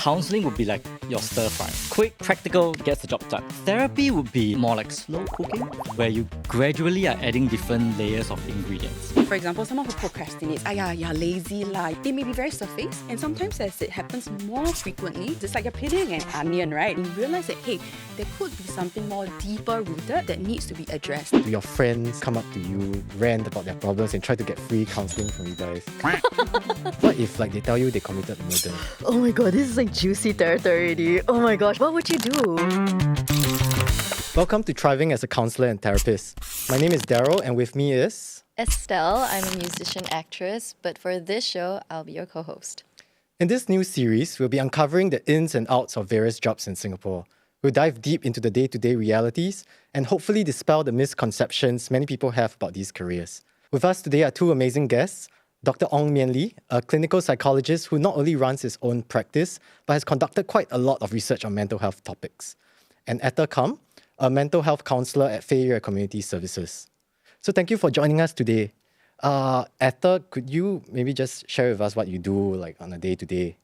Counselling would be like your stir fry. Quick, practical, gets the job done. Therapy would be more like slow cooking, where you gradually are adding different layers of ingredients. For example, someone who procrastinates, you're lazy, they may be very surface, and sometimes as it happens more frequently, just like you're peeling an onion, right? You realize that, hey, there could be something more deeper rooted that needs to be addressed. Do your friends come up to you, rant about their problems and try to get free counselling from you guys? What if they tell you they committed murder? Oh my god, this is like juicy territory already. Oh my gosh, what would you do? Welcome to Thriving as a Counsellor and Therapist. My name is Daryl and with me is... Estelle, I'm a musician actress, but for this show, I'll be your co-host. In this new series, we'll be uncovering the ins and outs of various jobs in Singapore. We'll dive deep into the day-to-day realities and hopefully dispel the misconceptions many people have about these careers. With us today are two amazing guests, Dr. Ong Mian Lee, a clinical psychologist who not only runs his own practice, but has conducted quite a lot of research on mental health topics, and Etta Kam, a mental health counsellor at Fei Yue Community Services. So thank you for joining us today. Etta, could you maybe just share with us what you do on a day-to-day?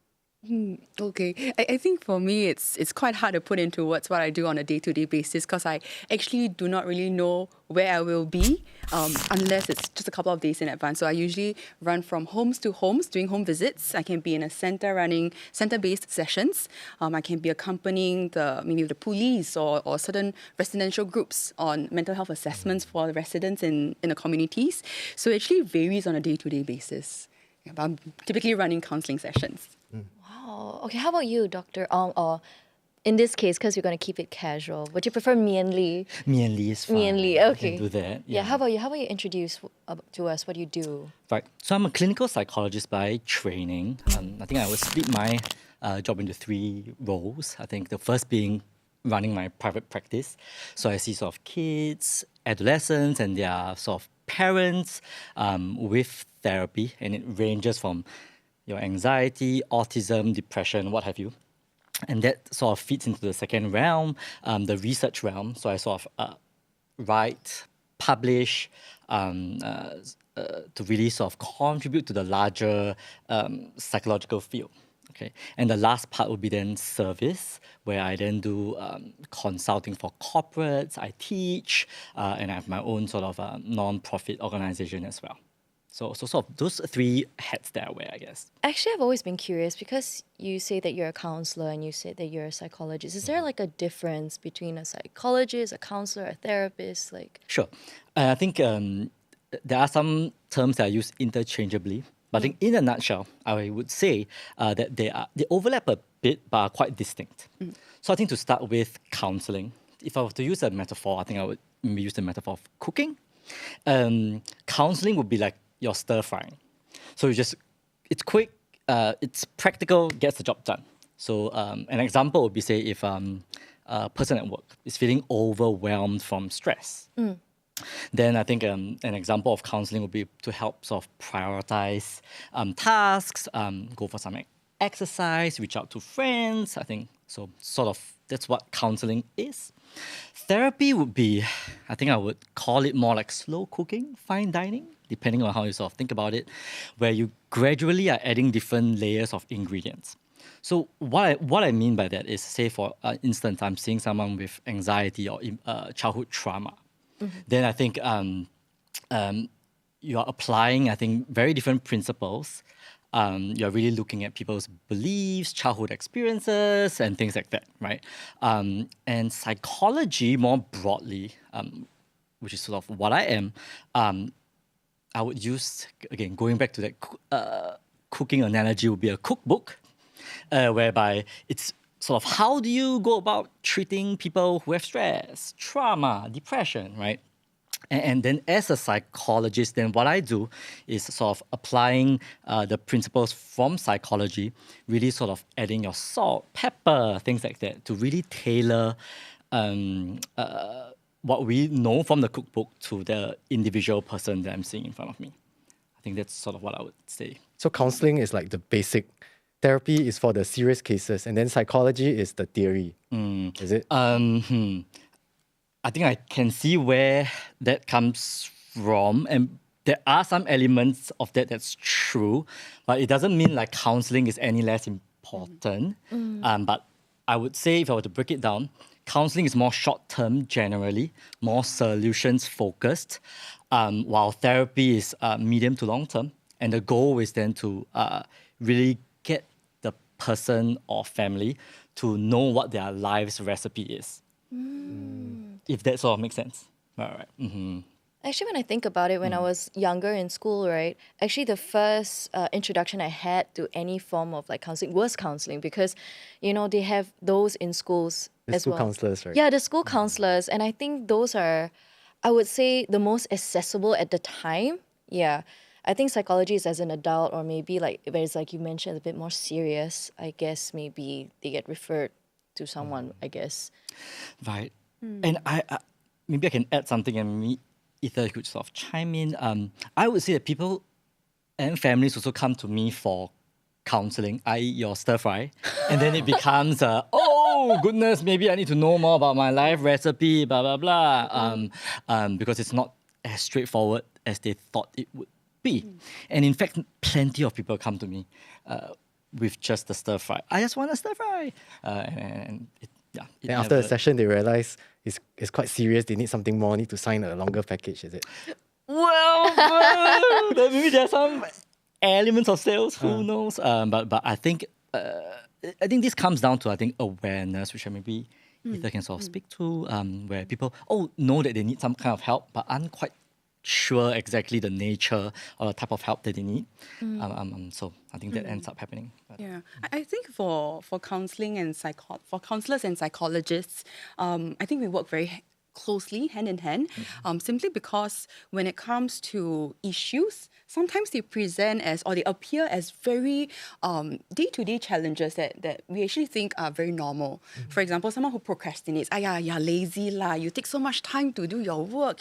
Okay, I think for me it's quite hard to put into words what I do on a day-to-day basis because I actually do not really know where I will be unless it's just a couple of days in advance. So I usually run from homes to homes doing home visits. I can be in a center running center-based sessions. I can be accompanying maybe the police or certain residential groups on mental health assessments for the residents in the communities. So it actually varies on a day-to-day basis. But I'm typically running counselling sessions. Wow. Okay, how about you, Dr. Ong? Or in this case, because we're going to keep it casual, would you prefer Mian Lee? Mian Lee is fine. Mian Lee, I okay. can do that. Yeah, how about you? How about you introduce to us what you do? Right. So I'm a clinical psychologist by training. I think I would split my job into three roles. I think the first being running my private practice. So I see sort of kids, adolescents, and their sort of parents with therapy, and it ranges from your anxiety, autism, depression, what have you. And that sort of fits into the second realm, the research realm. So I sort of write, publish, to really sort of contribute to the larger psychological field. Okay. And the last part would be then service, where I then do consulting for corporates, I teach, and I have my own sort of non-profit organization as well. So sort of those three hats that I wear, I guess. Actually, I've always been curious because you say that you're a counselor and you say that you're a psychologist. Is there a difference between a psychologist, a counselor, a therapist? Sure. I think there are some terms that are used interchangeably. But I think in a nutshell, I would say that they overlap a bit but are quite distinct. So I think to start with counselling, if I were to use a metaphor, I think I would use the metaphor of cooking. Counselling would be like your stir frying. So it's quick, it's practical, gets the job done. So an example would be, say, if a person at work is feeling overwhelmed from stress, then I think an example of counselling would be to help sort of prioritize tasks, go for some exercise, reach out to friends. I think so. Sort of that's what counselling is. Therapy would be, I think I would call it more like slow cooking, fine dining, depending on how you sort of think about it, where you gradually are adding different layers of ingredients. So what I mean by that is, say for instance, I'm seeing someone with anxiety or childhood trauma. Then I think you are applying, I think, very different principles. You're really looking at people's beliefs, childhood experiences, and things like that, right? And psychology more broadly, which is sort of what I am, I would use, again, going back to that cooking analogy, would be a cookbook, whereby it's sort of how do you go about treating people who have stress, trauma, depression, right? And then as a psychologist, then what I do is sort of applying the principles from psychology, really sort of adding your salt, pepper, things like that, to really tailor what we know from the cookbook to the individual person that I'm seeing in front of me. I think that's sort of what I would say. So counselling is like the basic. Therapy is for the serious cases, and then psychology is the theory. Is it? I think I can see where that comes from, and there are some elements of that that's true, but it doesn't mean like counselling is any less important important. But I would say if I were to break it down, counselling is more short-term generally, more solutions-focused, while therapy is medium to long-term. And the goal is then to really get the person or family to know what their life's recipe is. If that sort of makes sense. All right. Mm-hmm. Actually, when I think about it, when I was younger in school, right, actually the first introduction I had to any form of like counseling was counseling because, you know, they have those in schools The as school well. counselors, right? Yeah, the school counselors. And I think those are, I would say, the most accessible at the time. Yeah. I think psychology is as an adult or maybe like, where it's like you mentioned, a bit more serious, I guess maybe they get referred to someone, I guess. Right. And I maybe I can add something and maybe Ether could sort of chime in. I would say that people and families also come to me for counseling, i.e. your stir fry. And then it becomes, oh goodness, maybe I need to know more about my life recipe, blah, blah, blah. Because it's not as straightforward as they thought it would be. And in fact, plenty of people come to me with just the stir fry. I just want a stir fry. And And after a session, they realize it's quite serious. They need something more. Need to sign a longer package. Is it? Well, maybe there's some elements of sales. Who knows? But I think this comes down to awareness, which maybe Ether can sort of speak to, where people know that they need some kind of help, but aren't quite sure exactly the nature or the type of help that they need. So I think that ends up happening. Yeah, I think for counselling and for counsellors and psychologists, I think we work very closely, hand in hand, simply because when it comes to issues, sometimes they present as, or they appear as very day-to-day challenges that we actually think are very normal. For example, someone who procrastinates, you're lazy lah, you take so much time to do your work,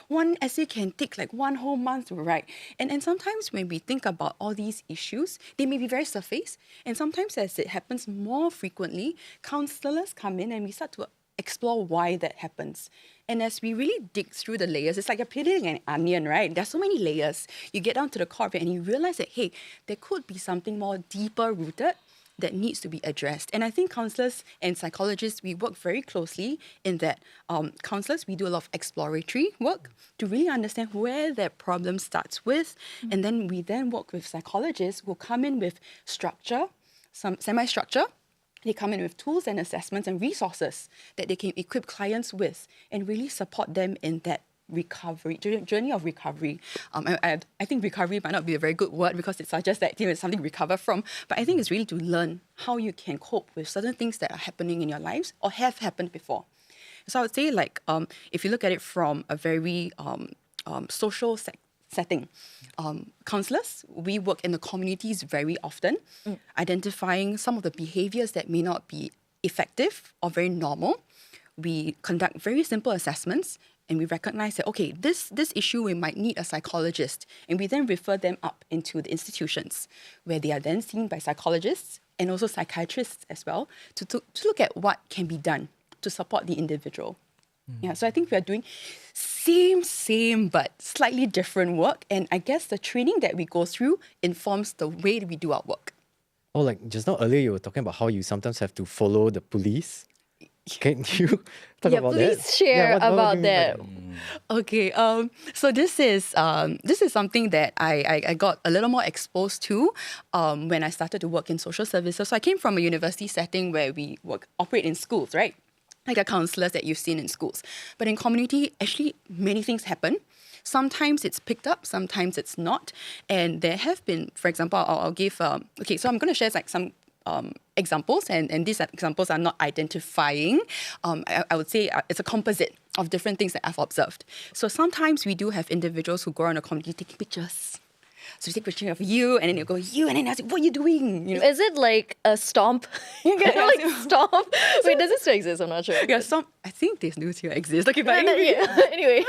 one essay can take like 1 whole month to write. And sometimes when we think about all these issues, they may be very surface, and sometimes as it happens more frequently, counsellors come in and we start to explore why that happens. And as we really dig through the layers, it's like you're peeling an onion, right? There's so many layers. You get down to the core of it and you realize that, hey, there could be something more deeper rooted that needs to be addressed. And I think counsellors and psychologists, we work very closely in that counsellors, we do a lot of exploratory work to really understand where that problem starts with. And then we work with psychologists who come in with structure, some semi-structure. They come in with tools and assessments and resources that they can equip clients with and really support them in that recovery, journey of recovery. I think recovery might not be a very good word because it suggests that it's something to recover from, but I think it's really to learn how you can cope with certain things that are happening in your lives or have happened before. So I would say if you look at it from a very social setting, counsellors, we work in the communities very often, identifying some of the behaviours that may not be effective or very normal. We conduct very simple assessments and we recognise that, okay, this issue, we might need a psychologist. And we then refer them up into the institutions where they are then seen by psychologists and also psychiatrists as well to look at what can be done to support the individual. Yeah, so I think we are doing same but slightly different work. And I guess the training that we go through informs the way we do our work. Oh, like just now earlier you were talking about how you sometimes have to follow the police. Can you talk about that? Please share about that. Okay, so this is something that I got a little more exposed to when I started to work in social services. So I came from a university setting where we operate in schools, right? Like the counsellors that you've seen in schools. But in community, actually, many things happen. Sometimes it's picked up, sometimes it's not. And there have been, for example, I'll give, so I'm going to share some examples, and these examples are not identifying. I would say it's a composite of different things that I've observed. So sometimes we do have individuals who go around the community taking pictures. So you take a picture of you, and then you go, you, and then I ask, what are you doing? Is it like a stomp? Like stomp? Wait, does it still exist? I'm not sure. Yeah, I think they do still exist. Okay, but anyway.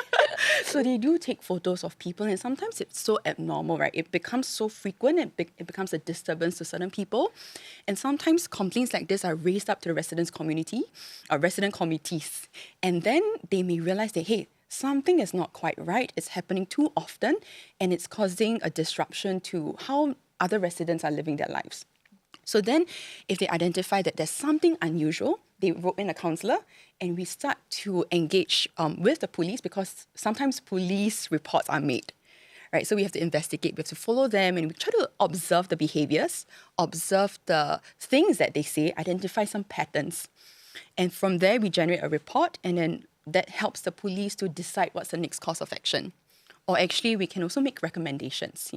So they do take photos of people, and sometimes it's so abnormal, right? It becomes so frequent, it becomes a disturbance to certain people. And sometimes complaints like this are raised up to the residents' community, or resident committees. And then they may realize that, hey, something is not quite right. It's happening too often, and it's causing a disruption to how other residents are living their lives. So then if they identify that there's something unusual, they rope in a counsellor and we start to engage with the police, because sometimes police reports are made. Right, so we have to investigate, we have to follow them, and we try to observe the behaviors, observe the things that they say, identify some patterns. And from there, we generate a report, and then that helps the police to decide what's the next course of action. Or actually, we can also make recommendations.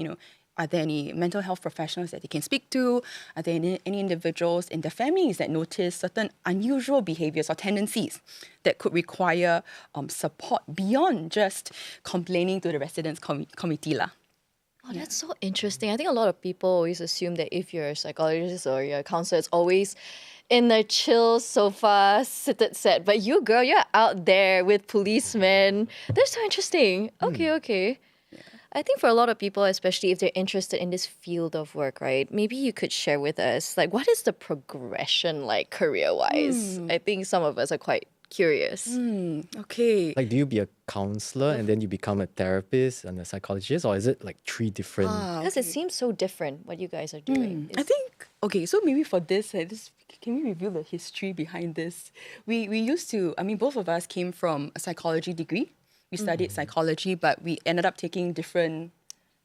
Are there any mental health professionals that they can speak to? Are there any individuals in their families that notice certain unusual behaviors or tendencies that could require support beyond just complaining to the residents committee lah? Oh, that's so interesting. I think a lot of people always assume that if you're a psychologist or you're a counselor, it's always in the chill sofa, seated set. But you, girl, you're out there with policemen. That's so interesting. Okay. I think for a lot of people, especially if they're interested in this field of work, right? Maybe you could share with us, like, what is the progression like career-wise? I think some of us are quite curious. Okay. Like, do you be a counselor and then you become a therapist and a psychologist, or is it like three different? Because it seems so different what you guys are doing. I think, okay, so maybe for this, can we review the history behind this? We used to, both of us came from a psychology degree. We studied psychology, but we ended up taking different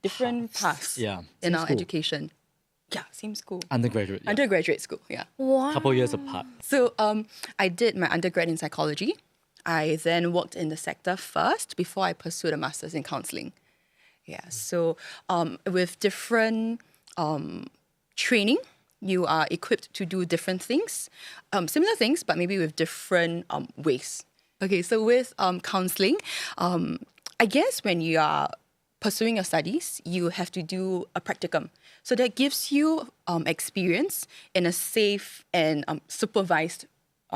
paths in our education. Yeah, same school. Undergraduate. Yeah. Undergraduate school, yeah. Wow. Couple years apart. So I did my undergrad in psychology. I then worked in the sector first before I pursued a master's in counselling. Yeah, so with different training, you are equipped to do different things, similar things, but maybe with different ways. Okay, so with counselling, I guess when you are pursuing your studies, you have to do a practicum. So that gives you experience in a safe and supervised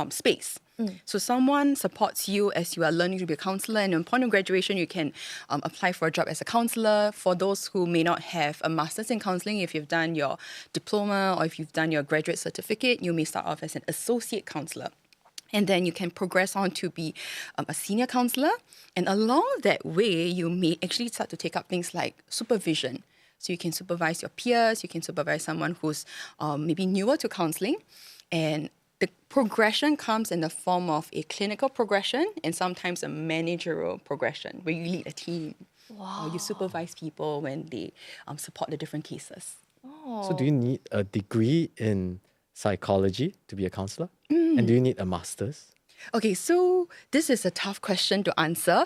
space. So someone supports you as you are learning to be a counsellor, and upon your graduation, you can apply for a job as a counsellor. For those who may not have a master's in counselling, if you've done your diploma or if you've done your graduate certificate, you may start off as an associate counsellor. And then you can progress on to be a senior counsellor. And along that way, you may actually start to take up things like supervision. So you can supervise your peers, you can supervise someone who's maybe newer to counselling. And the progression comes in the form of a clinical progression and sometimes a managerial progression where you lead a team. Wow. Or you supervise people when they support the different cases. Oh. So do you need a degree in psychology to be a counsellor? And do you need a master's? Okay, so this is a tough question to answer.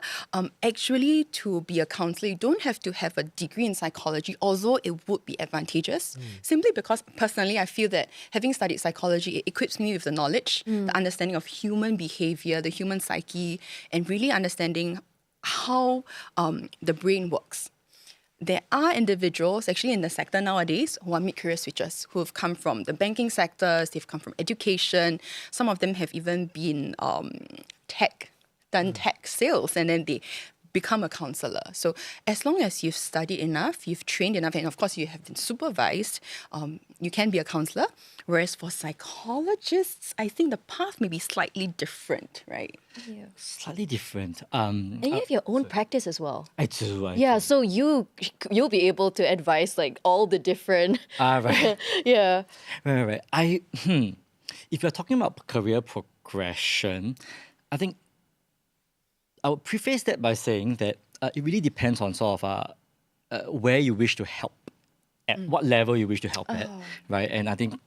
Actually, to be a counsellor, you don't have to have a degree in psychology, although it would be advantageous. Simply because, personally, I feel that having studied psychology, it equips me with the knowledge, the understanding of human behaviour, the human psyche, and really understanding how the brain works. There are individuals actually in the sector nowadays who are mid-career switchers, who have come from the banking sectors, they've come from education. Some of them have even been done tech sales, and then they become a counsellor. So as long as you've studied enough, you've trained enough, and of course you have been supervised, you can be a counsellor. Whereas for psychologists, I think the path may be slightly different, right? Yeah. Slightly different. And you have your own practice as well. I do. Yeah, so you'll be able to advise like all the different. Right. Yeah. Right. If you're talking about career progression, I think I would preface that by saying that it really depends on sort of where you wish to help, at what level you wish to help at, right? And I think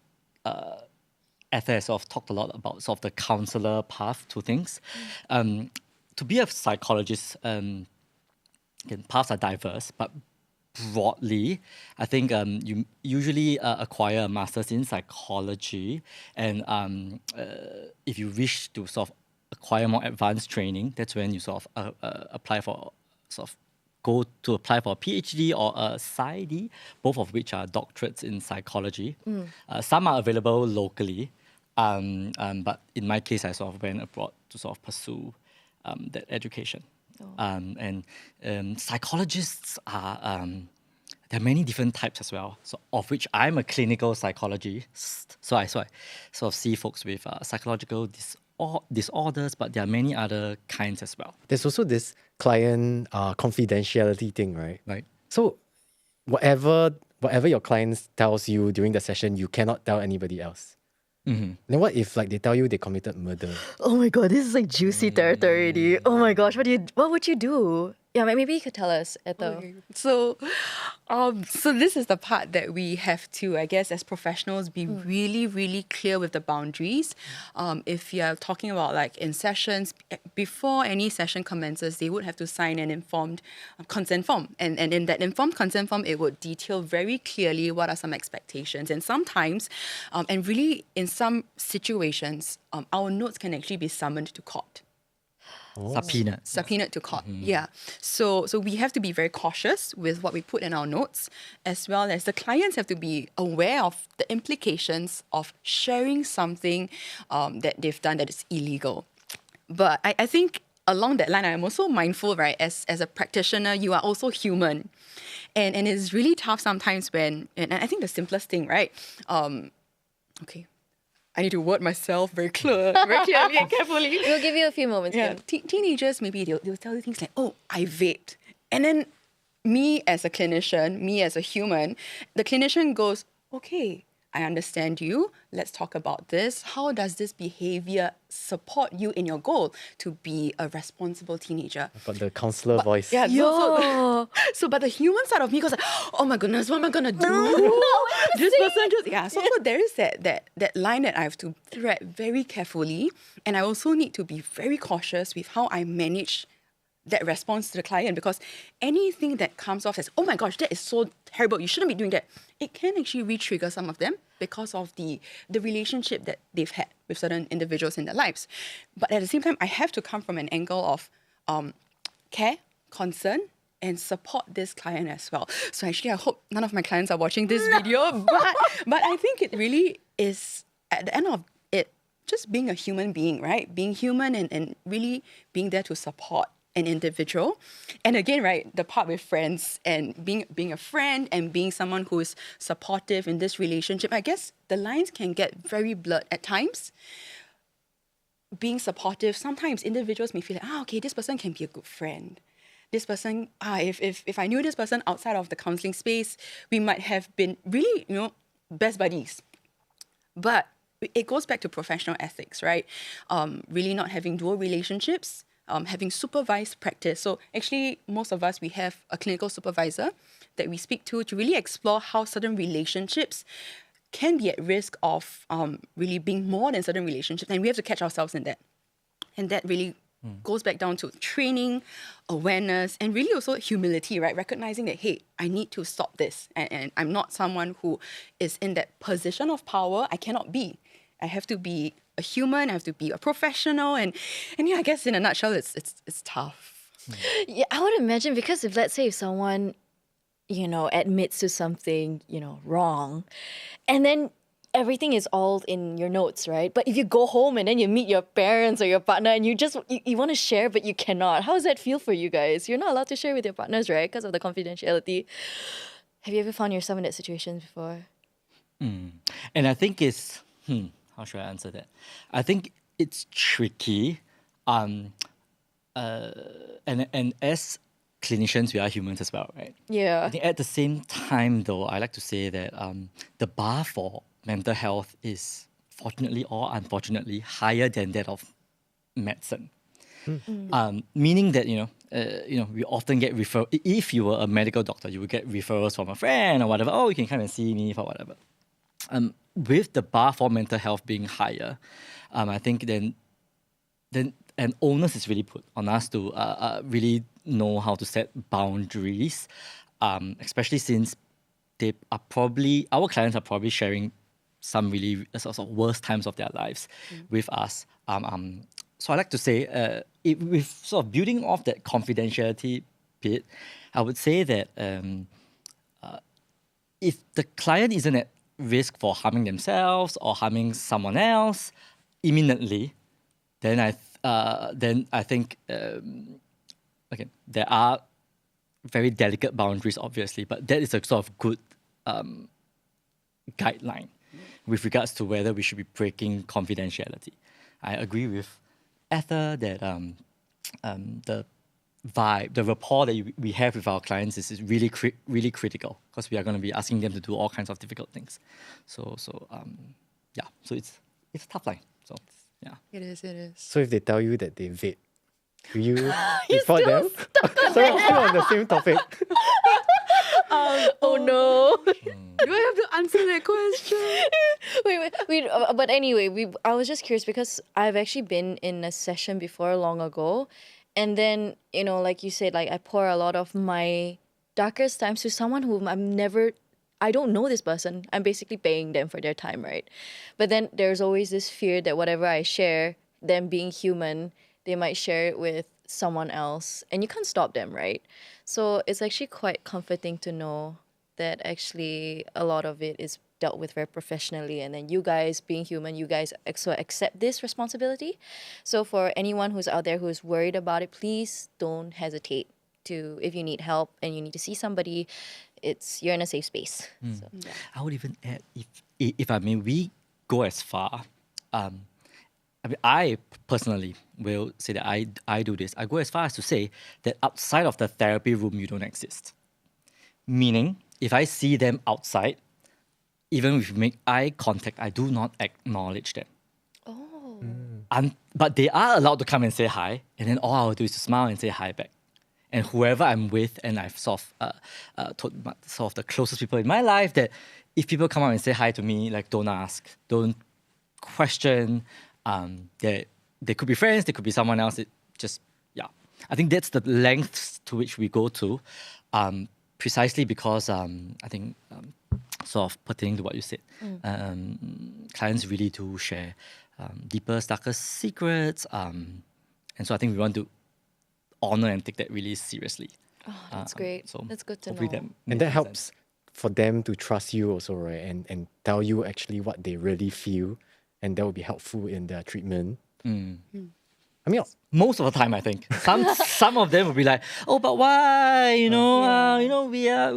Ether has sort of talked a lot about sort of the counsellor path to things. To be a psychologist, again, paths are diverse, but broadly, I think you usually acquire a master's in psychology, and if you wish to sort of acquire more advanced training, that's when you sort of apply for a PhD or a PsyD, both of which are doctorates in psychology. Some are available locally, but in my case, I sort of went abroad to sort of pursue that education. And psychologists are, there are many different types as well, so of which I'm a clinical psychologist. So I sort of see folks with psychological disorders, but there are many other kinds as well. There's also this client confidentiality thing, right? Right. So whatever whatever your clients tells you during the session, you cannot tell anybody else. Then what if like they tell you they committed murder? Oh my god, this is like juicy territory already. Oh my gosh, what would you do? Yeah, maybe you could tell us, Eto. Okay. So this is the part that we have to, I guess, as professionals, be really, really clear with the boundaries. If you're talking about like in sessions, before any session commences, they would have to sign an informed consent form. And in that informed consent form, it would detail very clearly what are some expectations. And sometimes, and really in some situations, our notes can actually be summoned to court. Subpoenaed to court. Yeah. So we have to be very cautious with what we put in our notes, as well as the clients have to be aware of the implications of sharing something that they've done that is illegal. But I think along that line, I'm also mindful, right? As a practitioner, you are also human. And it's really tough sometimes when, and I think the simplest thing, right? Okay. I need to word myself very clearly and carefully. We'll give you a few moments. Yeah, teenagers, maybe they'll tell you things like, oh, I vaped. And then me as a clinician, me as a human, the clinician goes, okay, I understand you. Let's talk about this. How does this behavior support you in your goal to be a responsible teenager? But the counselor voice. Yeah, but the human side of me goes like, oh my goodness, what am I gonna do? This person just so there is that line that I have to thread very carefully, and I also need to be very cautious with how I manage that response to the client, because anything that comes off as, oh my gosh, that is so terrible, you shouldn't be doing that, it can actually re-trigger some of them because of the relationship that they've had with certain individuals in their lives. But at the same time, I have to come from an angle of care, concern, and support this client as well. So actually, I hope none of my clients are watching this video, but I think it really is, at the end of it, just being a human being, right? Being human and really being there to support an individual. And again, right, the part with friends and being a friend and being someone who is supportive in this relationship, I guess the lines can get very blurred at times. Being supportive, sometimes individuals may feel like, okay, this person can be a good friend. This person, if I knew this person outside of the counselling space, we might have been really, best buddies. But it goes back to professional ethics, right? Really not having dual relationships, having supervised practice. So actually, most of us, we have a clinical supervisor that we speak to really explore how certain relationships can be at risk of really being more than certain relationships. And we have to catch ourselves in that. And that really goes back down to training, awareness, and really also humility, right? Recognizing that, hey, I need to stop this. And I'm not someone who is in that position of power. I cannot be. I have to be a human, I have to be a professional, and yeah, I guess in a nutshell, it's tough. Yeah, I would imagine, because if, let's say, if someone, admits to something, wrong, and then everything is all in your notes, right? But if you go home and then you meet your parents or your partner and you want to share, but you cannot, how does that feel for you guys? You're not allowed to share with your partners, right? Because of the confidentiality. Have you ever found yourself in that situation before? And I think it's, how should I answer that? I think it's tricky. And as clinicians, we are humans as well, right? Yeah. I think at the same time, though, I like to say that the bar for mental health is, fortunately or unfortunately, higher than that of medicine. Meaning that, we often get referred. If you were a medical doctor, you would get referrals from a friend or whatever. Oh, you can come and see me for whatever. With the bar for mental health being higher, I think then an onus is really put on us to really know how to set boundaries, especially since our clients are probably sharing some really sort of worst times of their lives with us. So I like to say, with sort of building off that confidentiality bit, I would say that if the client isn't at risk for harming themselves or harming someone else imminently, then I think again, there are very delicate boundaries, obviously, but that is a sort of good guideline with regards to whether we should be breaking confidentiality. I agree with Ether that vibe, the rapport that we have with our clients is really really critical, because we are going to be asking them to do all kinds of difficult things. So it's a tough line. So yeah. It is. So if they tell you that they vape, do you report them? Sorry, I'm still on the same topic. Oh no. Do I have to answer that question? wait. But anyway, I was just curious because I've actually been in a session before long ago, and then like you said, like I pour a lot of my darkest times to someone whom I don't know this person. I'm basically paying them for their time, right? But then there's always this fear that whatever I share, them being human, they might share it with someone else, and you can't stop them, right? So it's actually quite comforting to know that actually a lot of it is dealt with very professionally, and then you guys being human, you guys also accept this responsibility. So for anyone who's out there who's worried about it, please don't hesitate to, if you need help and you need to see somebody, you're in a safe space. So, yeah. I would even add, if I may, we go as far. I personally will say that I do this. I go as far as to say that outside of the therapy room, you don't exist. Meaning, if I see them outside, even if we make eye contact, I do not acknowledge them. Oh. But they are allowed to come and say hi, and then all I will do is to smile and say hi back. And whoever I'm with, and I've sort of told sort of the closest people in my life that if people come out and say hi to me, like, don't ask, don't question. They could be friends, they could be someone else. It just, yeah. I think that's the lengths to which we go to, precisely because I think, sort of pertaining to what you said, clients really do share deeper, darkest secrets. And so I think we want to honor and take that really seriously. Oh, that's great. So that's good to know. And that helps for them to trust you also, right? And tell you actually what they really feel. And that will be helpful in their treatment. I mean, most of the time, I think some of them will be like, "Oh, but why?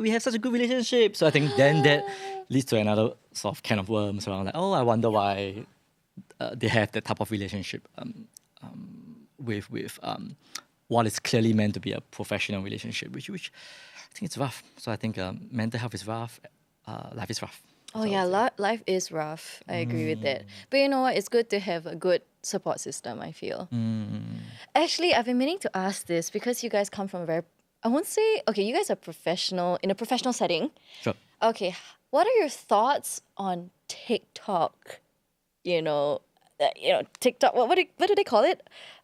We have such a good relationship." So I think then that leads to another sort of can of worms around, like, "Oh, I wonder why they have that type of relationship with what is clearly meant to be a professional relationship, which I think it's rough." So I think mental health is rough, life is rough. Oh yeah, life is rough. I agree with that. But you know what? It's good to have a good support system, I feel. Actually, I've been meaning to ask this because you guys come from I won't say, okay, you guys are professional, in a professional setting. Sure. Okay, what are your thoughts on TikTok? TikTok, what do they call it?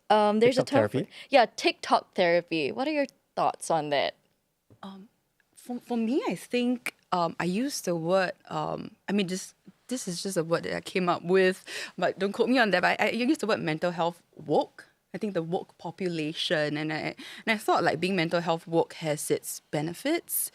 There's TikTok a term therapy? Yeah, TikTok therapy. What are your thoughts on that? For me, I think I use the word, this is just a word that I came up with, but don't quote me on that, but I use the word mental health woke. I think the woke population, and I thought like being mental health woke has its benefits,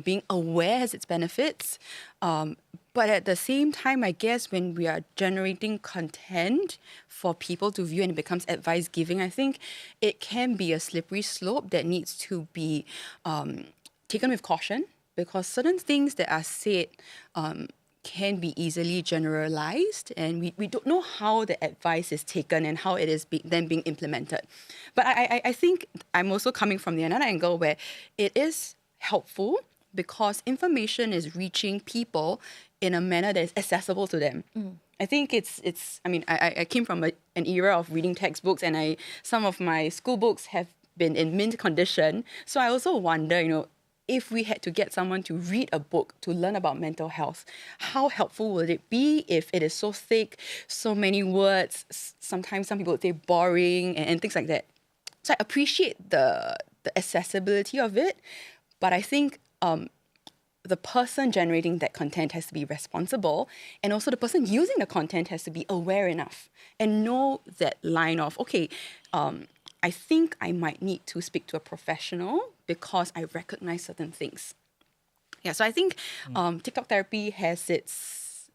being aware has its benefits, but at the same time, I guess when we are generating content for people to view and it becomes advice giving, I think it can be a slippery slope that needs to be taken with caution, because certain things that are said can be easily generalized, and we don't know how the advice is taken and how it is then being implemented. But I think I'm also coming from the another angle where it is helpful because information is reaching people in a manner that is accessible to them. I think I came from an era of reading textbooks, and some of my school books have been in mint condition. So I also wonder, if we had to get someone to read a book to learn about mental health, how helpful would it be if it is so thick, so many words, sometimes some people would say boring and things like that. So I appreciate the accessibility of it, but I think the person generating that content has to be responsible, and also the person using the content has to be aware enough and know that line of, okay, I think I might need to speak to a professional because I recognize certain things. Yeah, so I think TikTok therapy has its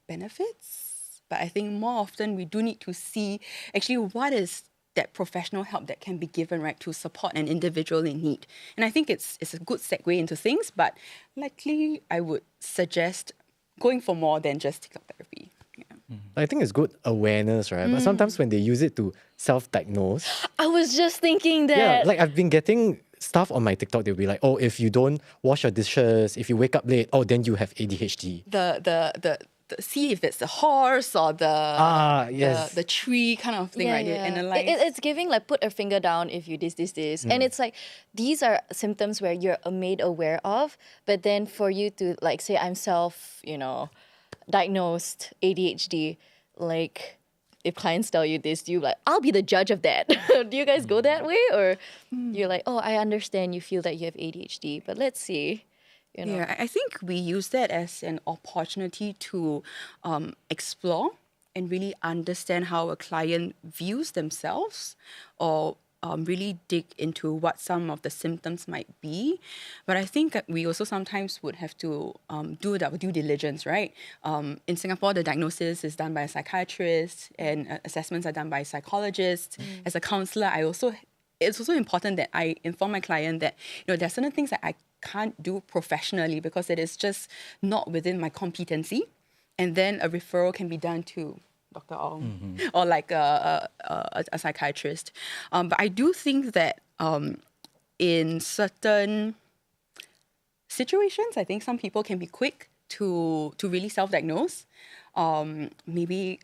benefits, but I think more often we do need to see actually what is that professional help that can be given, right, to support an individual in need. And I think it's a good segue into things, but likely I would suggest going for more than just TikTok therapy. Yeah. I think it's good awareness, right? But sometimes when they use it to self-diagnose, I was just thinking that. yeah, like I've been getting stuff on my TikTok. They'll be like, oh, if you don't wash your dishes, if you wake up late, oh, then you have ADHD. The see if it's the horse or Yes. the tree kind of thing, right? They analyze. It's giving like put a finger down if you this. And it's like these are symptoms where you're made aware of, but then for you to like say I'm diagnosed ADHD, like if clients tell you this, you like, I'll be the judge of that. Do you guys go that way? Or you're like, oh, I understand you feel that you have ADHD, but let's see. Yeah, I think we use that as an opportunity to explore and really understand how a client views themselves, or really dig into what some of the symptoms might be. But I think that we also sometimes would have to do our due diligence, right? In Singapore, the diagnosis is done by a psychiatrist and assessments are done by psychologists. As a counsellor, it's also important that I inform my client that there are certain things that I can't do professionally because it is just not within my competency. And then a referral can be done to Dr. Ong or like a psychiatrist. But I do think that in certain situations, I think some people can be quick to really self-diagnose. Maybe,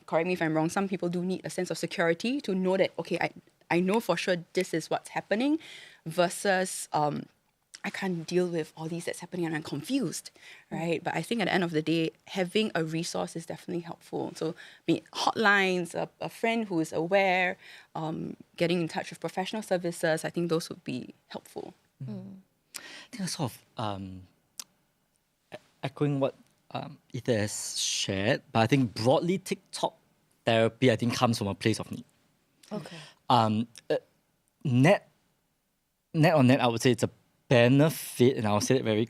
correct me if I'm wrong, some people do need a sense of security to know that, okay, I know for sure this is what's happening versus I can't deal with all these that's happening and I'm confused, right? But I think at the end of the day, having a resource is definitely helpful. So hotlines, a friend who is aware, getting in touch with professional services, I think those would be helpful. I think that's sort of echoing what Ether has shared, but I think broadly TikTok therapy, I think, comes from a place of need. Okay. Net on net, I would say it's a benefit, and I'll say it very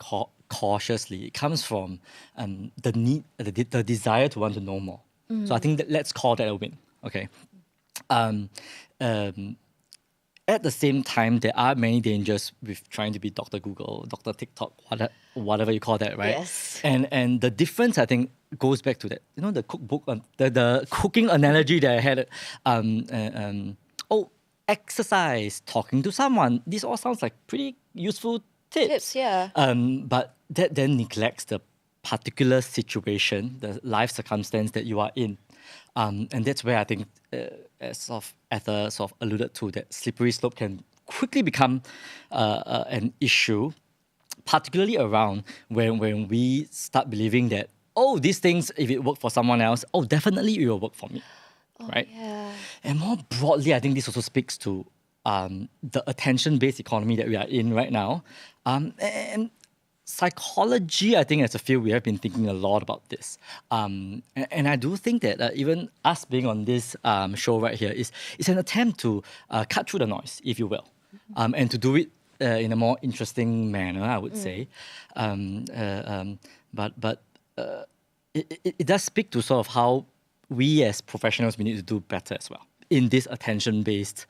cautiously. It comes from the need, the desire to want to know more. So I think that let's call that a win. Okay. At the same time, there are many dangers with trying to be Dr. Google, Dr. TikTok, whatever you call that, right? Yes. And the difference, I think, goes back to that. The cookbook, the cooking analogy that I had. Exercise, talking to someone. These all sounds like pretty useful tips. Yeah. But that then neglects the particular situation, the life circumstance that you are in. And that's where I think, as Ether sort of alluded to, that slippery slope can quickly become an issue, particularly around when we start believing that, these things, if it worked for someone else, definitely it will work for me. Right? Yeah. And more broadly, I think this also speaks to the attention-based economy that we are in right now. And psychology, I think as a field, we have been thinking a lot about this. And I do think that even us being on this show right here is an attempt to cut through the noise, if you will, and to do it in a more interesting manner, I would say. But it does speak to sort of how we as professionals, we need to do better as well in this attention-based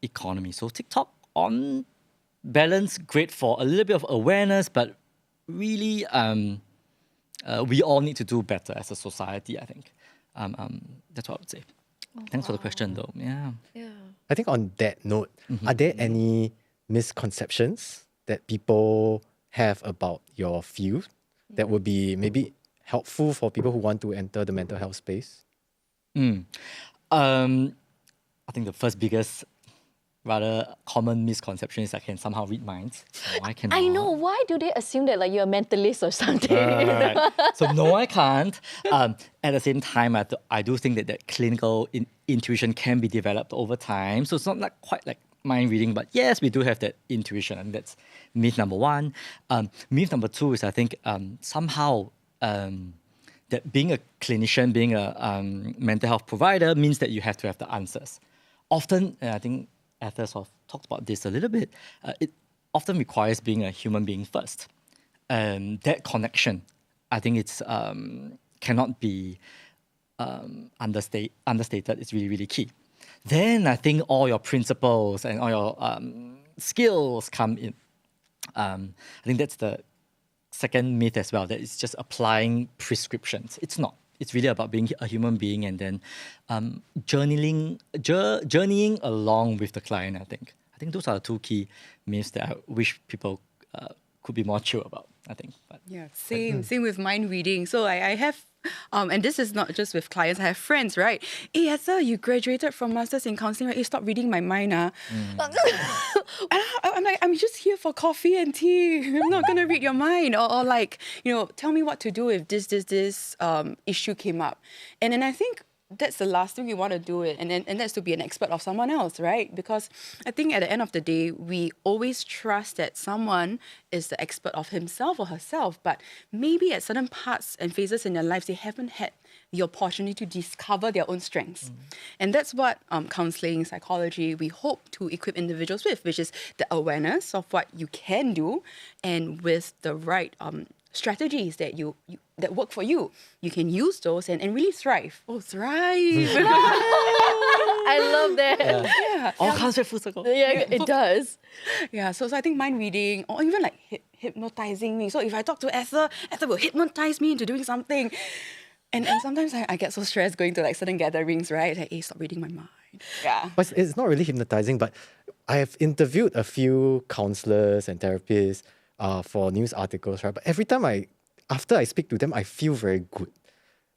economy. So TikTok, on balance, great for a little bit of awareness, but really we all need to do better as a society, I think. That's what I would say. Thanks for the question, though. Yeah. I think on that note, are there any misconceptions that people have about your field that would be maybe helpful for people who want to enter the mental health space? I think the first biggest, rather common misconception is I can somehow read minds. No, I cannot. I know. Why do they assume that like you're a mentalist or something? Right. So no, I can't. At the same time, I do think that clinical intuition can be developed over time. So it's not like quite like mind reading, but yes, we do have that intuition, and that's myth number one. Myth number two is I think somehow that being a clinician, being a mental health provider means that you have to have the answers. Often, and I think Ether sort of talked about this a little bit, it often requires being a human being first. That connection, I think it's cannot be understated. It's really, really key. Then I think all your principles and all your skills come in. I think that's the second myth as well, that it's just applying prescriptions. It's not. it's really about being a human being and then journeying along with the client. I think those are the two key myths that I wish people could be more chill about. I think. But, Yeah, same with mind reading. So I have, and this is not just with clients. I have friends, right? Hey, Esther, you graduated from Masters in Counselling, right? Hey, stop reading my mind, I'm like, I'm just here for coffee and tea. I'm not gonna read your mind, or like, tell me what to do if this issue came up, and then I think that's the last thing we want to do, and that's to be an expert of someone else, right? Because I think at the end of the day, we always trust that someone is the expert of himself or herself, but maybe at certain parts and phases in their lives, they haven't had the opportunity to discover their own strengths. And that's what counselling, psychology, we hope to equip individuals with, which is the awareness of what you can do, and with the right strategies that you that work for you. You can use those and really thrive. Oh, thrive! I love that. Yeah. all comes back full circle. Yeah, it does. Yeah, so I think mind reading, or even like hypnotizing me. So if I talk to Esther will hypnotize me into doing something. And sometimes I get so stressed going to like certain gatherings, right? Like, hey, stop reading my mind. Yeah. But it's not really hypnotizing, but I have interviewed a few counselors and therapists for news articles, right? But every time after I speak to them, I feel very good.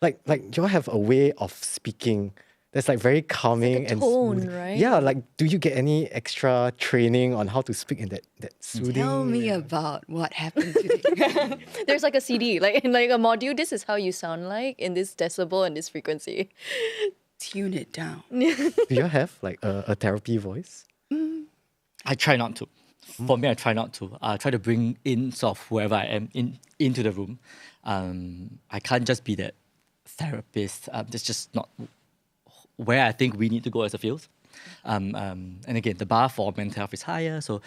Like you all have a way of speaking that's like very calming It's like a and tone, soothing. right? Yeah, like do you get any extra training on how to speak in that soothing? Tell me about what happened today. There's like a CD, like in like a module. This is how you sound like in this decibel and this frequency. Tune it down. Do you have like a therapy voice? I try not to. For me, I try not to. I try to bring in sort of whoever I am into the room. I can't just be that therapist. That's just not where I think we need to go as a field. And again, the bar for mental health is higher. So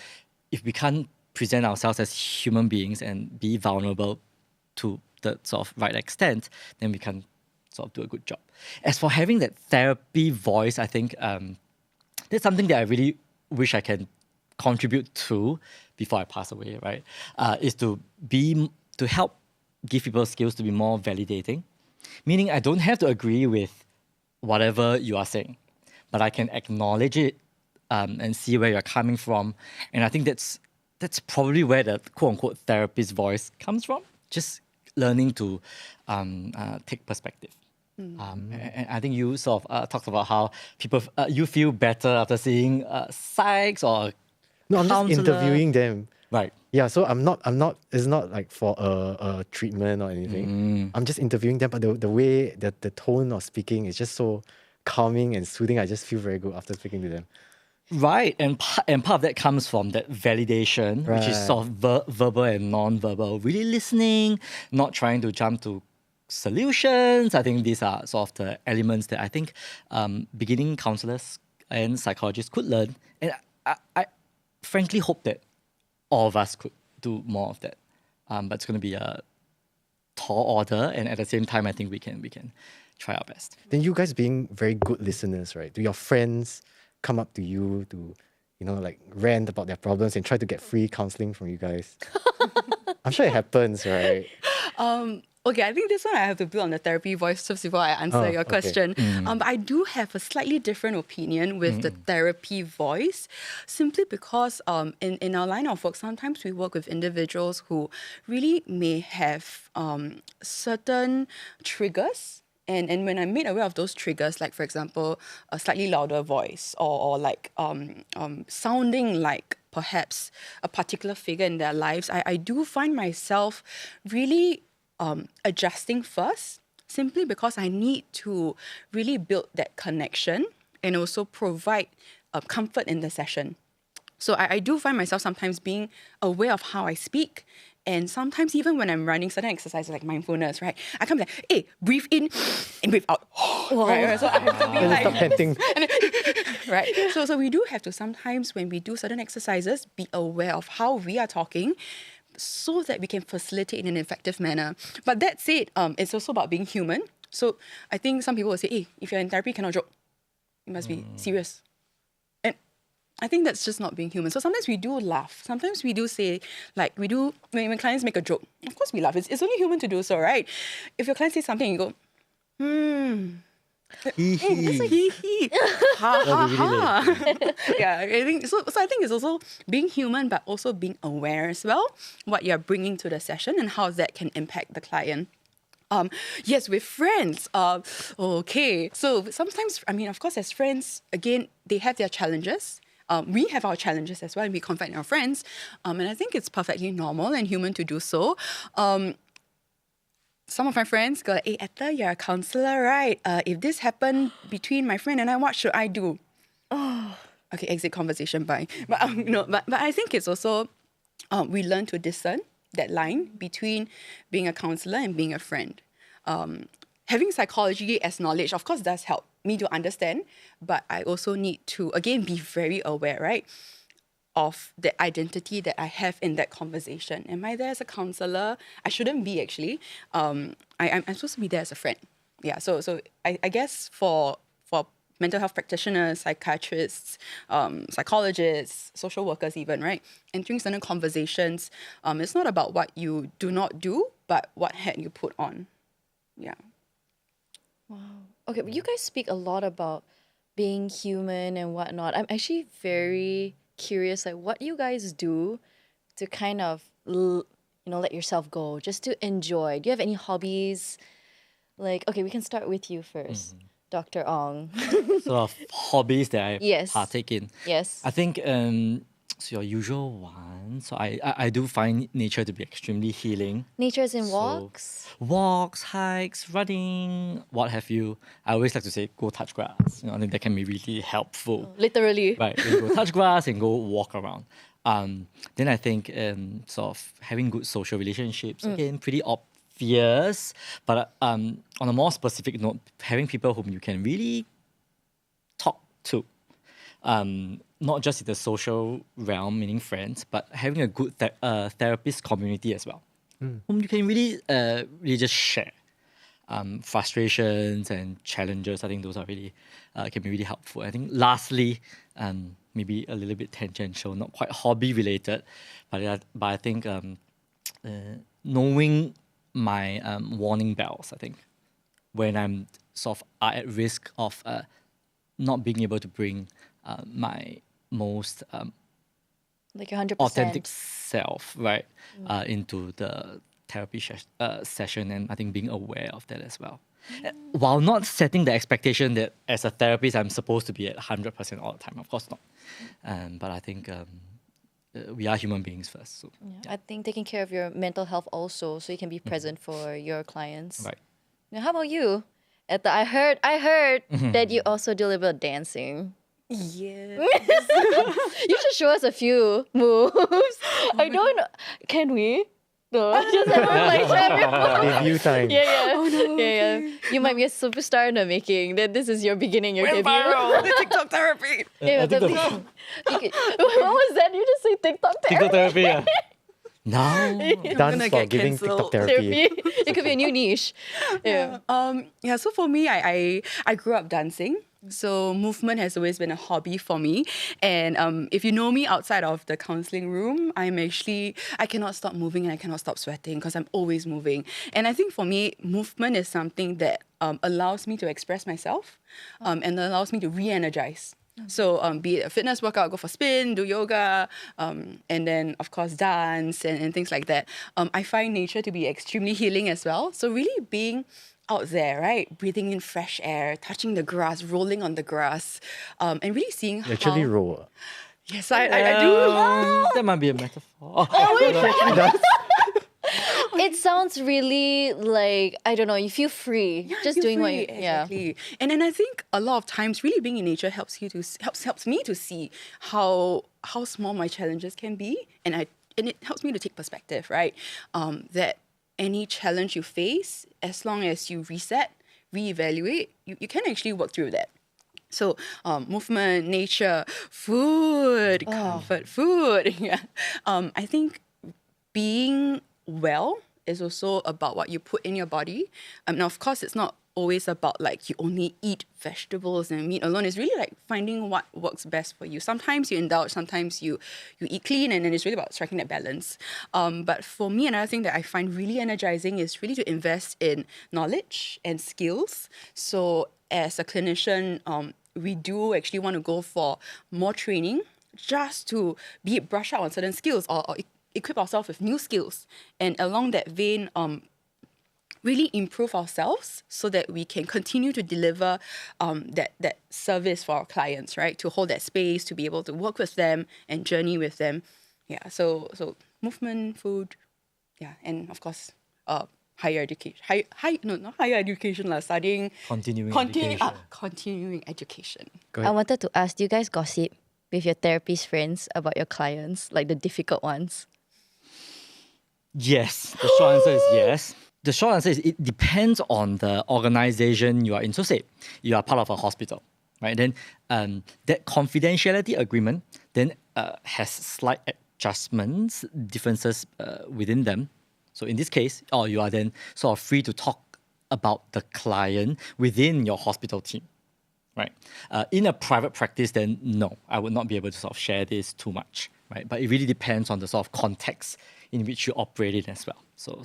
if we can't present ourselves as human beings and be vulnerable to the sort of right extent, then we can sort of do a good job. As for having that therapy voice, I think that's something that I really wish I can contribute to before I pass away, right? Is to help give people skills to be more validating. Meaning I don't have to agree with whatever you are saying, but I can acknowledge it and see where you're coming from. And I think that's probably where the quote-unquote therapist voice comes from. Just learning to take perspective. And I think you sort of talked about how people you feel better after seeing psychs or No, I'm just counselor. interviewing them. Right. Yeah, so I'm not, it's not like for a treatment or anything. I'm just interviewing them, but the way that the tone of speaking is just so calming and soothing. I just feel very good after speaking to them. Right, and part of that comes from that validation, which is Right. sort of verbal and non-verbal. Really listening, not trying to jump to solutions. I think these are sort of the elements that I think beginning counselors and psychologists could learn. And I frankly hope that all of us could do more of that. But it's going to be a tall order, and at the same time, I think we can try our best. Then you guys being very good listeners, right? Do your friends come up to you to, like rant about their problems and try to get free counseling from you guys? I'm sure it happens, right? Okay, I think this one I have to build on the therapy voice just before I answer your okay. question. But I do have a slightly different opinion with the therapy voice, simply because in our line of work, sometimes we work with individuals who really may have certain triggers. And when I'm made aware of those triggers, like for example, a slightly louder voice or like sounding like perhaps a particular figure in their lives, I do find myself really adjusting first, simply because I need to really build that connection and also provide comfort in the session. So I do find myself sometimes being aware of how I speak. And sometimes even when I'm running certain exercises like mindfulness, right? I can't be like, hey, breathe in and breathe out. Right? So I have to be And like, stop panting. right? So we do have to sometimes when we do certain exercises, be aware of how we are talking so that we can facilitate in an effective manner. But that said, it's also about being human. So I think some people will say, hey, if you're in therapy, you cannot joke. You must be serious. And I think that's just not being human. So sometimes we do laugh. Sometimes we do say, like we do, when clients make a joke, of course we laugh. It's only human to do so, right? If your client says something, you go, Hee hee. Hee hee. Ha ha That'd be really ha. Yeah, I think so. So I think it's also being human, but also being aware as well what you're bringing to the session and how that can impact the client. Yes, with friends. Okay. So sometimes, I mean, of course, as friends, again, they have their challenges. We have our challenges as well, and we confide in our friends. And I think it's perfectly normal and human to do so. Some of my friends go, "Hey, Etta, you're a counselor, right? If this happened between my friend and I, what should I do?" Okay, exit conversation, bye. But but I think it's also we learn to discern that line between being a counselor and being a friend. Having psychology as knowledge, of course, does help me to understand, but I also need to, again, be very aware, right, of the identity that I have in that conversation. Am I there as a counselor? I shouldn't be, actually. I'm supposed to be there as a friend. Yeah, so I guess for mental health practitioners, psychiatrists, psychologists, social workers even, right? Entering certain conversations, it's not about what you do not do, but what hat you put on. Yeah. Okay, but you guys speak a lot about being human and whatnot. I'm actually very curious, like what you guys do to kind of, let yourself go, just to enjoy. Do you have any hobbies? Like, okay, we can start with you first, Dr. Ong. Sort of hobbies that I Yes. partake in. Yes. I think so your usual one. So I do find nature to be extremely healing. Nature's in So, walks. Walks, hikes, running, what have you. I always like to say go touch grass. I think that can be really helpful. Literally. Right, when you go touch grass and go walk around. Then I think sort of having good social relationships, again, pretty obvious. But on a more specific note, having people whom you can really talk to. Not just in the social realm, meaning friends, but having a good therapist community as well, whom you can really just share frustrations and challenges. I think those are really can be really helpful. I think lastly, maybe a little bit tangential, not quite hobby related, but I think knowing my warning bells. I think when I'm sort of at risk of not being able to bring my most Like 100%. authentic self, right, into the therapy session, and I think being aware of that as well. While not setting the expectation that as a therapist I'm supposed to be at 100% all the time, of course not. But I think we are human beings first. So, Yeah. I think taking care of your mental health also, so you can be present for your clients. right. Now, how about you? Etta, I heard that you also do a little bit of dancing. Yeah. You should show us a few moves. I don't know. Can we? No. Just everyone like Debut time. Yeah. Oh, no, Yeah. You might be a superstar in the making. That this is your beginning, your debut. The TikTok therapy. Yeah, I think the- the- you could- what was that? You just say TikTok TikTok therapy. therapy, yeah. Now, Dance gonna for get giving cancelled. TikTok therapy. It could be a new niche. Yeah. So for me, I grew up dancing. So movement has always been a hobby for me. And if you know me outside of the counselling room, I cannot stop moving and I cannot stop sweating because I'm always moving. And I think for me, movement is something that allows me to express myself and allows me to re-energize. So be it a fitness workout, go for spin, do yoga, and then of course dance and things like that. I find nature to be extremely healing as well. So really being out there, right? Breathing in fresh air, touching the grass, rolling on the grass, and really seeing You actually how... roll. Yes, I do. that might be a metaphor. It sounds really like, I don't know, you feel free. Yeah, Just feel doing free, what you, yeah. exactly. And then I think a lot of times really being in nature helps me to see how small my challenges can be, and it helps me to take perspective, right? That any challenge you face, as long as you reset, reevaluate, you can actually work through that. So movement, nature, food, comfort food. Yeah. I think being well is also about what you put in your body. Now, of course, it's not always about like you only eat vegetables and meat alone. It's really like finding what works best for you. Sometimes you indulge, sometimes you eat clean, and then it's really about striking that balance. But for me, another thing that I find really energizing is really to invest in knowledge and skills. So as a clinician, we do actually want to go for more training just to be it brush up on certain skills or equip ourselves with new skills. And along that vein, really improve ourselves so that we can continue to deliver that service for our clients, right? To hold that space, to be able to work with them and journey with them. Yeah, so movement, food, yeah, and of course, higher education. Not higher education, studying. Continuing education. I wanted to ask, do you guys gossip with your therapist friends about your clients, like the difficult ones? Yes, the short answer is yes. The short answer is it depends on the organization you are in. So say you are part of a hospital, right? Then that confidentiality agreement then has slight adjustments, differences within them. So in this case, you are then sort of free to talk about the client within your hospital team, right? In a private practice, then no, I would not be able to sort of share this too much, right? But it really depends on the sort of context in which you operate in as well. So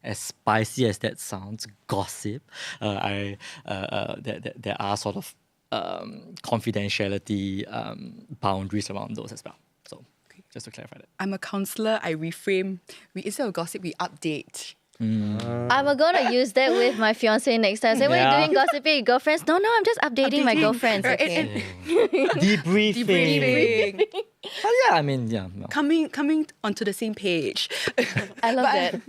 as spicy as that sounds, gossip, there are sort of confidentiality boundaries around those as well. So just to clarify that. I'm a counsellor. I reframe. Instead of gossip, we update. I'm gonna use that with my fiance next time. Say, what are you doing gossiping with your girlfriends? No, I'm just updating my girlfriends. Okay. Debriefing. Oh, yeah, I mean, yeah. No. Coming onto the same page. I love that.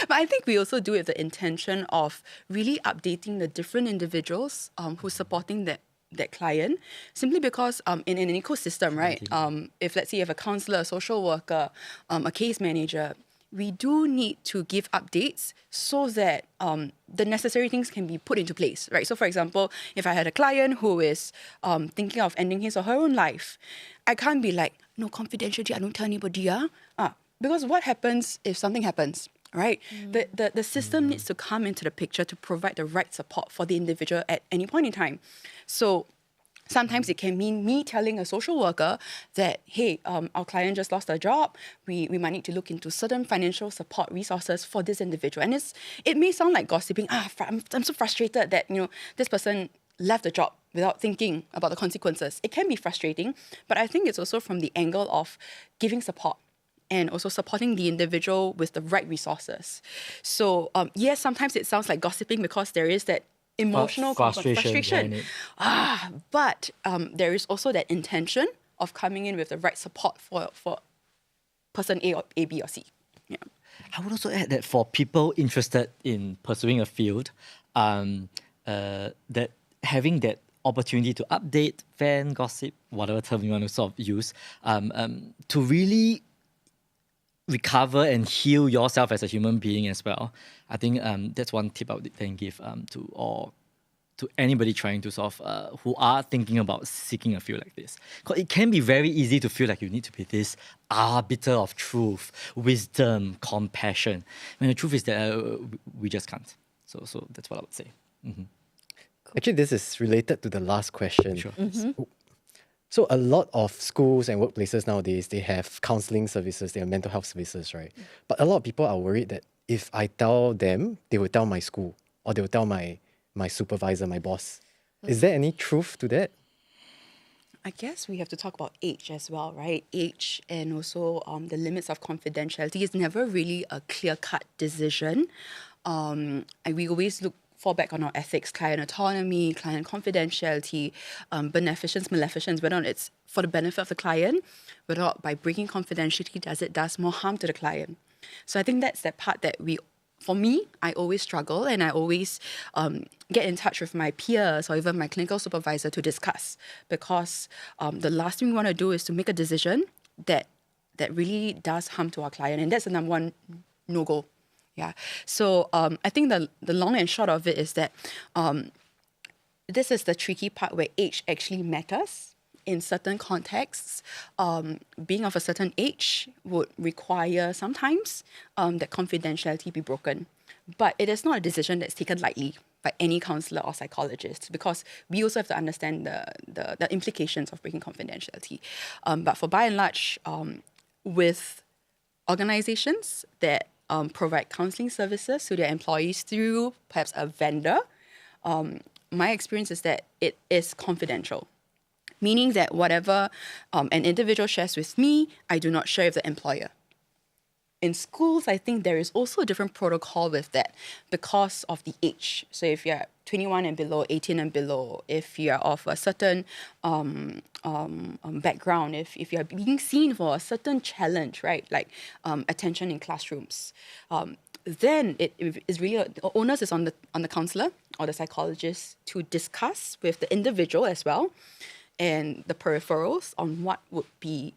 But I think we also do it with the intention of really updating the different individuals who's supporting that client, simply because in an ecosystem, right? If let's say you have a counsellor, a social worker, a case manager, we do need to give updates so that the necessary things can be put into place, right? So for example, if I had a client who is thinking of ending his or her own life, I can't be like, no, confidentiality, I don't tell anybody, because what happens if something happens, right? The system needs to come into the picture to provide the right support for the individual at any point in time. So sometimes it can mean me telling a social worker that, hey, our client just lost their job. We might need to look into certain financial support resources for this individual. And it may sound like gossiping. I'm so frustrated that this person left the job without thinking about the consequences. It can be frustrating, but I think it's also from the angle of giving support and also supporting the individual with the right resources. So yes, sometimes it sounds like gossiping because there is that emotional frustration. But there is also that intention of coming in with the right support for person A or A, B, or C. Yeah. I would also add that for people interested in pursuing a field, that having that opportunity to update, fan, gossip, whatever term you want to sort of use, to really recover and heal yourself as a human being as well. I think that's one tip I would then give to anybody trying to sort of who are thinking about seeking a field like this. Because it can be very easy to feel like you need to be this arbiter of truth, wisdom, compassion. When the truth is that we just can't. So that's what I would say. Mm-hmm. Actually, this is related to the last question. Sure. Mm-hmm. So a lot of schools and workplaces nowadays, they have counselling services, they have mental health services, right? But a lot of people are worried that if I tell them, they will tell my school or they will tell my supervisor, my boss. Is there any truth to that? I guess we have to talk about age as well, right? Age and also the limits of confidentiality is never really a clear-cut decision. And we always fall back on our ethics, client autonomy, client confidentiality, beneficence, maleficence, whether or not it's for the benefit of the client, whether or not by breaking confidentiality does more harm to the client. So I think that's that part that for me, I always struggle and I always get in touch with my peers or even my clinical supervisor to discuss, because the last thing we want to do is to make a decision that really does harm to our client, and that's the number one no-go. Yeah. So I think the long and short of it is that this is the tricky part where age actually matters in certain contexts. Being of a certain age would require sometimes that confidentiality be broken. But it is not a decision that's taken lightly by any counselor or psychologist, because we also have to understand the implications of breaking confidentiality. But for by and large, with organizations that provide counseling services to their employees through perhaps a vendor, my experience is that it is confidential. Meaning that whatever an individual shares with me, I do not share with the employer. In schools, I think there is also a different protocol with that because of the age. So if you're 21 and below, 18 and below, if you're of a certain background, if you're being seen for a certain challenge, right, like attention in classrooms, then it is really the onus is on the counselor or the psychologist to discuss with the individual as well, and the peripherals on what would be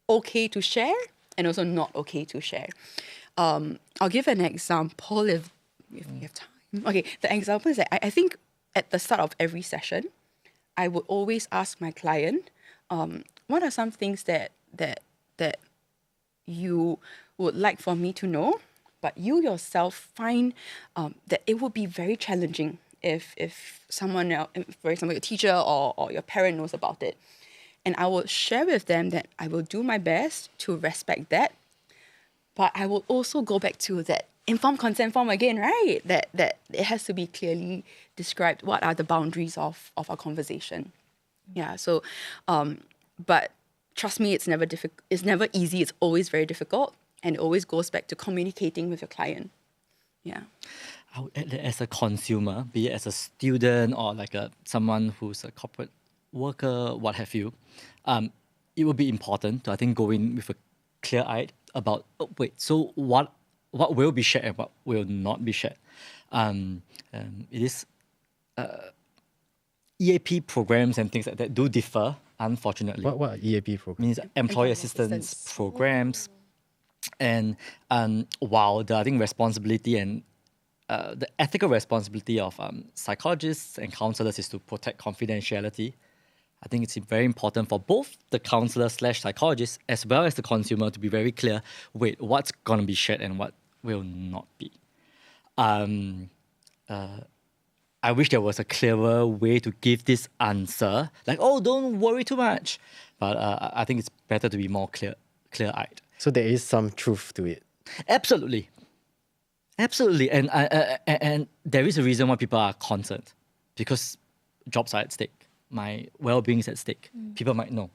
okay to share and also not okay to share. I'll give an example if we have time. Okay, the example is that I think at the start of every session, I would always ask my client, what are some things that you would like for me to know, but you yourself find that it would be very challenging if someone else, for example, your teacher or your parent knows about it. And I will share with them that I will do my best to respect that. But I will also go back to that informed consent form again, right? That it has to be clearly described what are the boundaries of our conversation. Yeah, so, but trust me, it's never easy. It's always very difficult. And it always goes back to communicating with your client. Yeah. I would add that as a consumer, be it as a student or like someone who's a corporate worker, what have you, it would be important to, I think, go in with a clear eye about, so what will be shared and what will not be shared. It is EAP programs and things like that do differ, unfortunately. What are EAP programs? Means employee assistance programs. And while the, I think, responsibility and the ethical responsibility of psychologists and counselors is to protect confidentiality, I think it's very important for both the counselor/psychologist as well as the consumer to be very clear, what's going to be shared and what will not be. I wish there was a clearer way to give this answer, like, don't worry too much. But I think it's better to be more clear-eyed. So there is some truth to it. Absolutely. And there is a reason why people are concerned, because jobs are at stake. My well-being is at stake. People might know.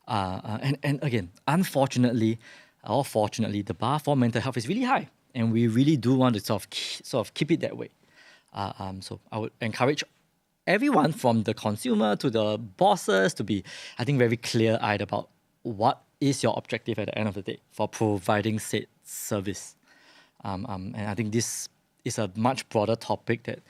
And again, unfortunately or fortunately, the bar for mental health is really high. And we really do want to sort of keep it that way. So I would encourage everyone from the consumer to the bosses to be, I think, very clear-eyed about what is your objective at the end of the day for providing said service. And I think this is a much broader topic that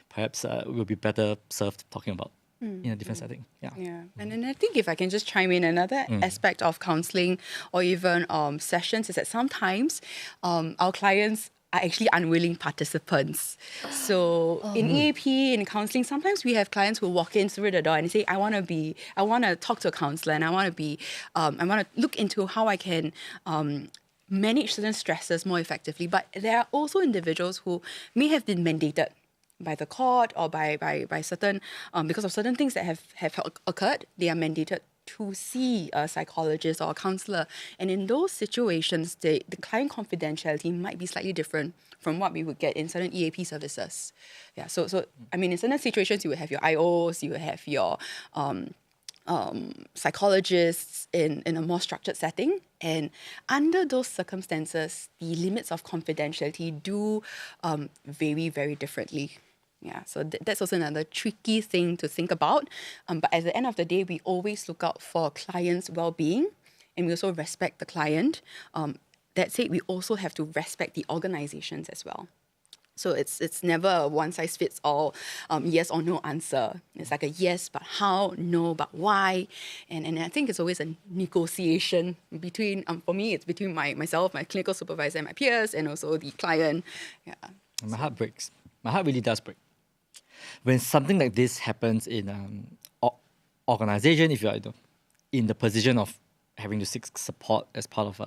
perhaps will be better served talking about in a different setting. Yeah. And then I think if I can just chime in, another aspect of counselling or even sessions is that sometimes our clients are actually unwilling participants. So in EAP, in counselling, sometimes we have clients who walk in through the door and say, I want to talk to a counsellor and I want to look into how I can manage certain stresses more effectively. But there are also individuals who may have been mandated by the court or by certain, because of certain things that have occurred, they are mandated to see a psychologist or a counsellor. And in those situations, the client confidentiality might be slightly different from what we would get in certain EAP services. Yeah, so I mean, in certain situations, you would have your IOs, you would have your psychologists in a more structured setting. And under those circumstances, the limits of confidentiality do vary very differently. Yeah, so that's also another tricky thing to think about. But at the end of the day, we always look out for clients' well-being, and we also respect the client. That said, we also have to respect the organizations as well. So it's never a one-size-fits-all yes or no answer. It's like a yes, but how? No, but why? And I think it's always a negotiation between, for me, it's between myself, my clinical supervisor, and my peers, and also the client. Yeah. My heart breaks. My heart really does break. When something like this happens in an organization, if you're in the position of having to seek support as part of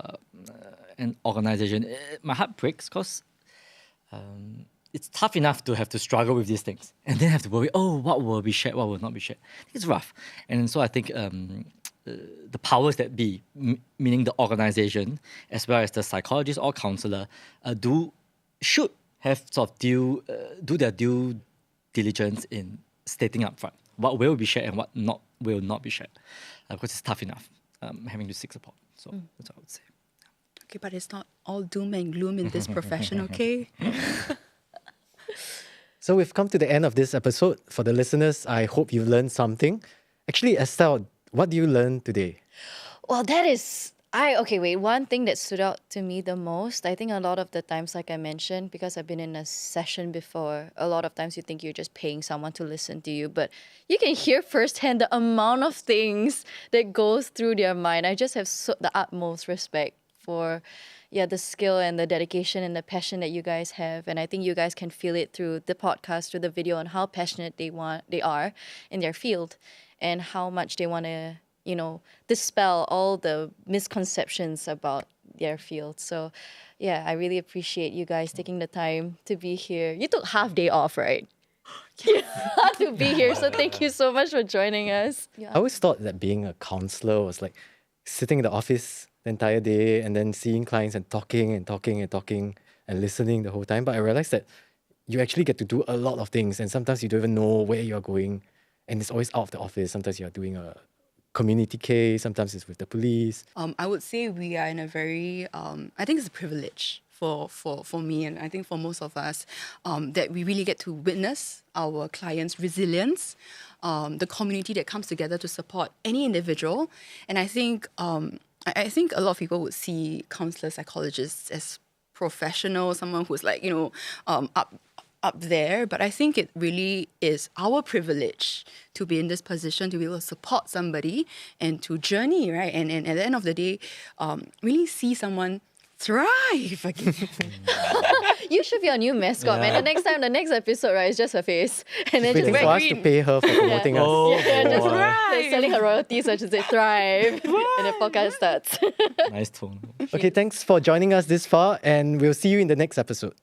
an organization, my heart breaks because it's tough enough to have to struggle with these things and then have to worry, oh, what will be shared, what will not be shared. It's rough. And so I think the powers that be, meaning the organization, as well as the psychologist or counselor, should have sort of do their due diligence in stating up front what will be shared and what will not be shared, because it's tough enough having to seek support. So that's what I would say. Okay, but it's not all doom and gloom in this profession, okay? So we've come to the end of this episode. For the listeners, I hope you've learned something. Actually, Estelle, what do you learn today? Well, one thing that stood out to me the most, I think a lot of the times, like I mentioned, because I've been in a session before, a lot of times you think you're just paying someone to listen to you, but you can hear firsthand the amount of things that goes through their mind. I just have the utmost respect for the skill and the dedication and the passion that you guys have. And I think you guys can feel it through the podcast, through the video, on how passionate they are in their field and how much they want to dispel all the misconceptions about their field. So, I really appreciate you guys taking the time to be here. You took half day off, right? To be here. So thank you so much for joining us. I always thought that being a counselor was like sitting in the office the entire day and then seeing clients and talking and listening the whole time. But I realized that you actually get to do a lot of things, and sometimes you don't even know where you're going, and it's always out of the office. Sometimes you're doing a community case, sometimes it's with the police. I would say we are in a very, I think it's a privilege for me, and I think for most of us, that we really get to witness our clients' resilience, the community that comes together to support any individual. And I think a lot of people would see counselors, psychologists as professional, someone who's like, up there, but I think it really is our privilege to be in this position, to be able to support somebody and to journey, right? And at the end of the day, really see someone thrive again. You should be our new mascot, man. The next episode, right, is just her face. And then Waiting just for us to pay her for promoting us. just Thrive. selling her royalties, so she say thrive. And the podcast starts. Nice tone. Okay, thanks for joining us this far, and we'll see you in the next episode.